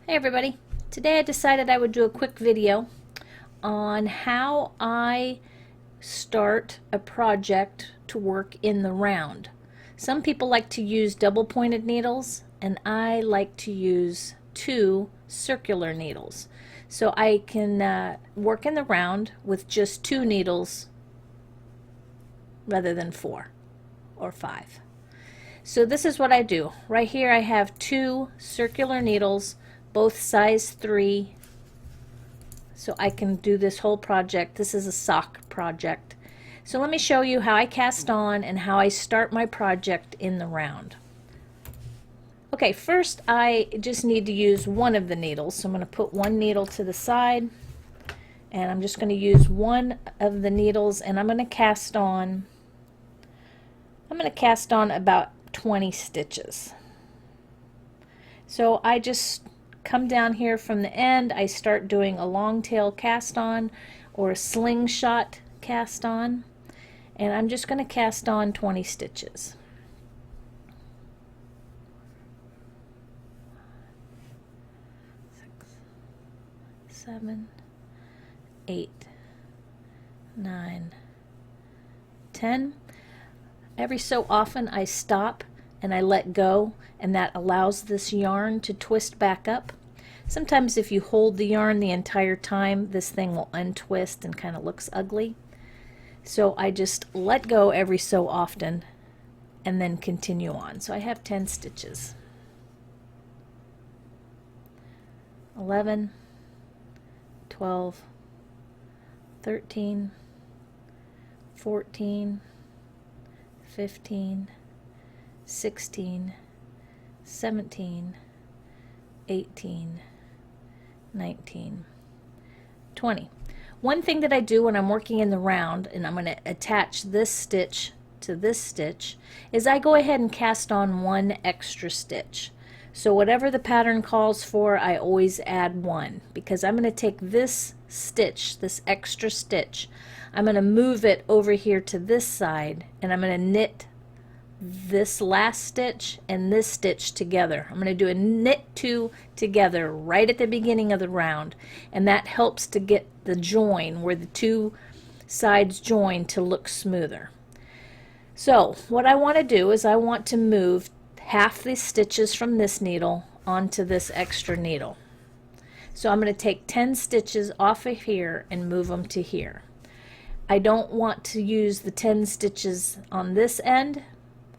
Hey everybody, today I decided I would do a quick video on how I start a project to work in the round. Some people like to use double pointed needles and I like to use two circular needles. So I can work in the round with just two needles rather than 4 or 5. So this is what I do. Right here I have two circular needles, both size 3, so I can do this whole project. This is a sock project. So let me show you how I cast on and how I start my project in the round. Okay, first I just need to use one of the needles. So I'm going to put one needle to the side and I'm just going to use one of the needles and I'm going to cast on about 20 stitches. So I just come down here from the end, I start doing a long tail cast on or a slingshot cast on, and I'm just going to cast on 20 stitches. Six, 7, 8, 9, 10. Every so often I stop and I let go, and that allows this yarn to twist back up. Sometimes if you hold the yarn the entire time, this thing will untwist and kind of looks ugly. So I just let go every so often and then continue on. So I have 10 stitches. 11, 12, 13, 14, 15, 16, 17, 18, 19, 20. One thing that I do when I'm working in the round, and I'm going to attach this stitch to this stitch, is I go ahead and cast on one extra stitch. So whatever the pattern calls for, I always add one, because I'm going to take this stitch, this extra stitch, I'm going to move it over here to this side, and I'm going to knit this last stitch and this stitch together. I'm going to do a knit 2 together right at the beginning of the round, and that helps to get the join where the two sides join to look smoother. So what I want to do is I want to move half the stitches from this needle onto this extra needle. So I'm going to take 10 stitches off of here and move them to here. I don't want to use the 10 stitches on this end.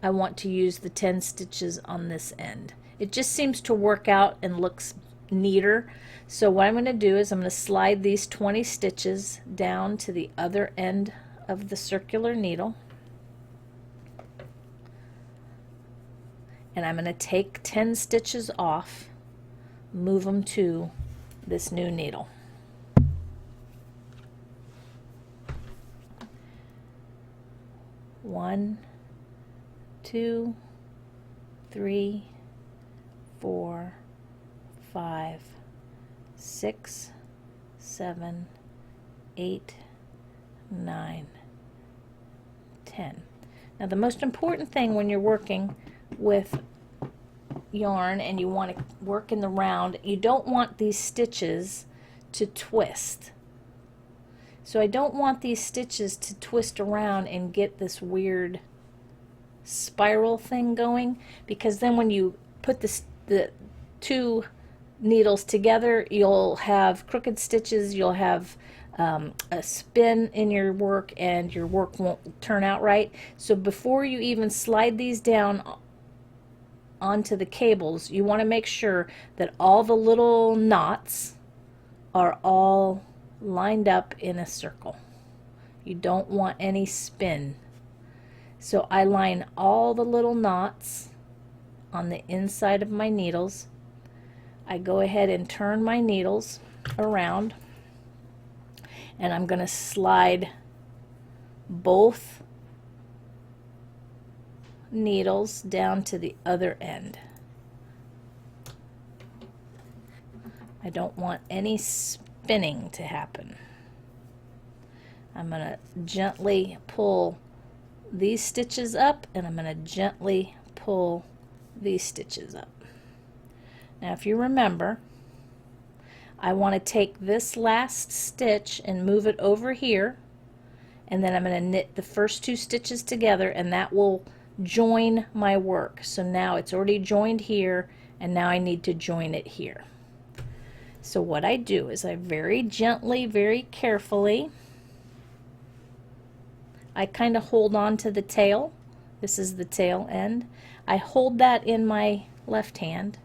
I want to use the 10 stitches on this end. It just seems to work out and looks neater. So what I'm going to do is I'm going to slide these 20 stitches down to the other end of the circular needle. And I'm going to take 10 stitches off, move them to this new needle. One, 2, 3, 4, 5, 6, 7, 8, 9, 10. Now the most important thing when you're working with yarn and you want to work in the round, you don't want these stitches to twist. So I don't want these stitches to twist around and get this weird spiral thing going, because then when you put the two needles together, you'll have crooked stitches, you'll have a spin in your work, and your work won't turn out right. So before you even slide these down onto the cables, you want to make sure that all the little knots are all lined up in a circle. You don't want any spin. So I line all the little knots on the inside of my needles. I go ahead and turn my needles around, and I'm going to slide both needles down to the other end. I don't want any spinning to happen. I'm going to gently pull these stitches up, and I'm going to gently pull these stitches up. Now if you remember, I want to take this last stitch and move it over here, and then I'm going to knit the first 2 stitches together, and that will join my work. So now it's already joined here, and now I need to join it here. So what I do is I very gently, very carefully, I kind of hold on to the tail. This is the tail end. I hold that in my left hand,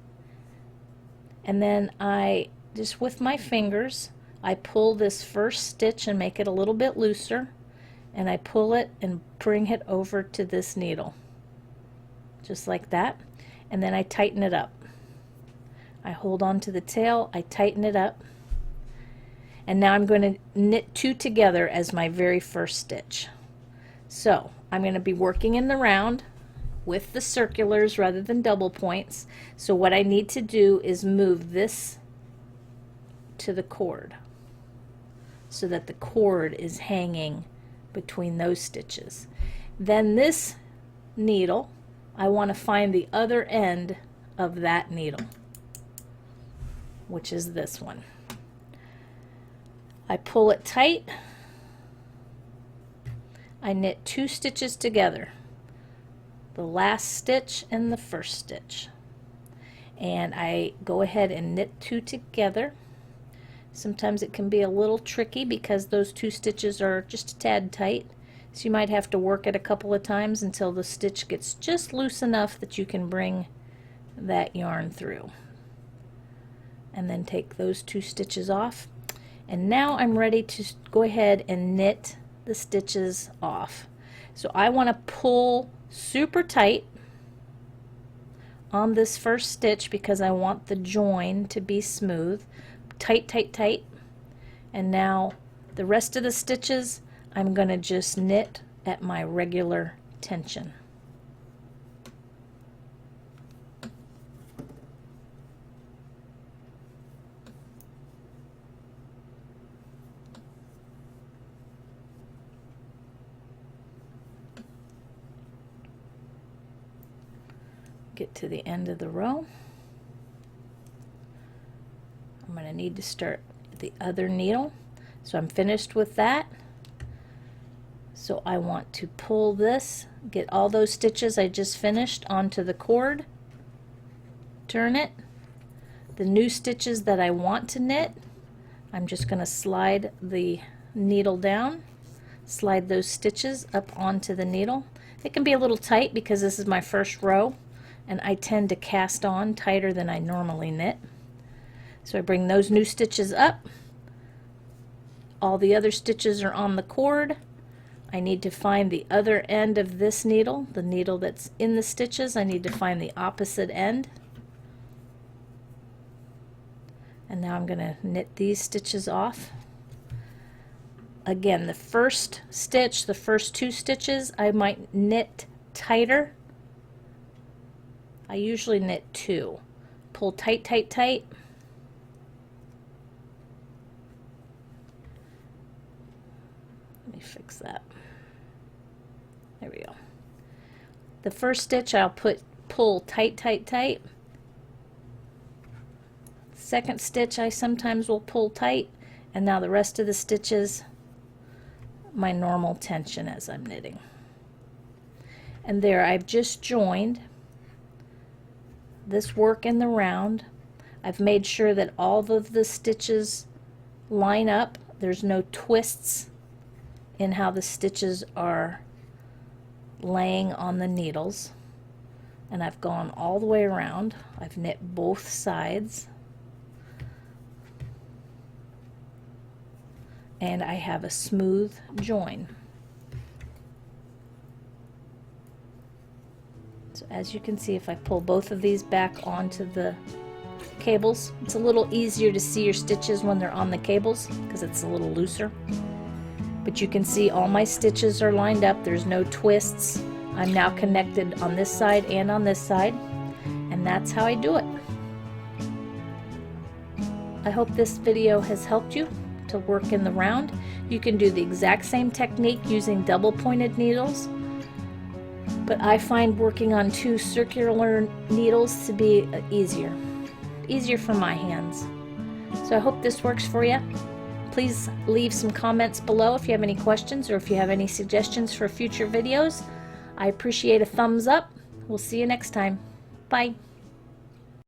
and then I just with my fingers I pull this first stitch and make it a little bit looser, and I pull it and bring it over to this needle just like that, and then I tighten it up. I hold on to the tail, I tighten it up, and now I'm going to knit 2 together as my very first stitch. So I'm going to be working in the round with the circulars rather than double points. So what I need to do is move this to the cord so that the cord is hanging between those stitches. Then this needle, I want to find the other end of that needle, which is this one. I pull it tight, I knit 2 stitches together, the last stitch and the first stitch, and I go ahead and knit 2 together. Sometimes it can be a little tricky because those 2 stitches are just a tad tight, so you might have to work it a couple of times until the stitch gets just loose enough that you can bring that yarn through. And then take those 2 stitches off, and now I'm ready to go ahead and knit the stitches off. So I want to pull super tight on this first stitch because I want the join to be smooth. Tight, tight, tight. And now the rest of the stitches I'm going to just knit at my regular tension. Get to the end of the row. I'm going to need to start the other needle. So I'm finished with that. So I want to pull this, get all those stitches I just finished onto the cord, turn it. The new stitches that I want to knit, I'm just going to slide the needle down, slide those stitches up onto the needle. It can be a little tight because this is my first row, and I tend to cast on tighter than I normally knit. So I bring those new stitches up. All the other stitches are on the cord. I need to find the other end of this needle, the needle that's in the stitches. I need to find the opposite end. And now I'm going to knit these stitches off. Again, the first stitch, the first 2 stitches, I might knit tighter. I usually knit 2. Pull tight, tight, tight. Let me fix that. There we go. The first stitch I'll pull tight, tight, tight. Second stitch I sometimes will pull tight, and now the rest of the stitches my normal tension as I'm knitting. And there, I've just joined this work in the round. I've made sure that all of the stitches line up. There's no twists in how the stitches are laying on the needles. And I've gone all the way around. I've knit both sides. And I have a smooth join. So as you can see, if I pull both of these back onto the cables, it's a little easier to see your stitches when they're on the cables because it's a little looser. But you can see all my stitches are lined up. There's no twists. I'm now connected on this side and on this side, and that's how I do it. I hope this video has helped you to work in the round. You can do the exact same technique using double pointed needles, but I find working on 2 circular needles to be easier for my hands. So I hope this works for you. Please leave some comments below if you have any questions or if you have any suggestions for future videos. I appreciate a thumbs up. We'll see you next time. Bye.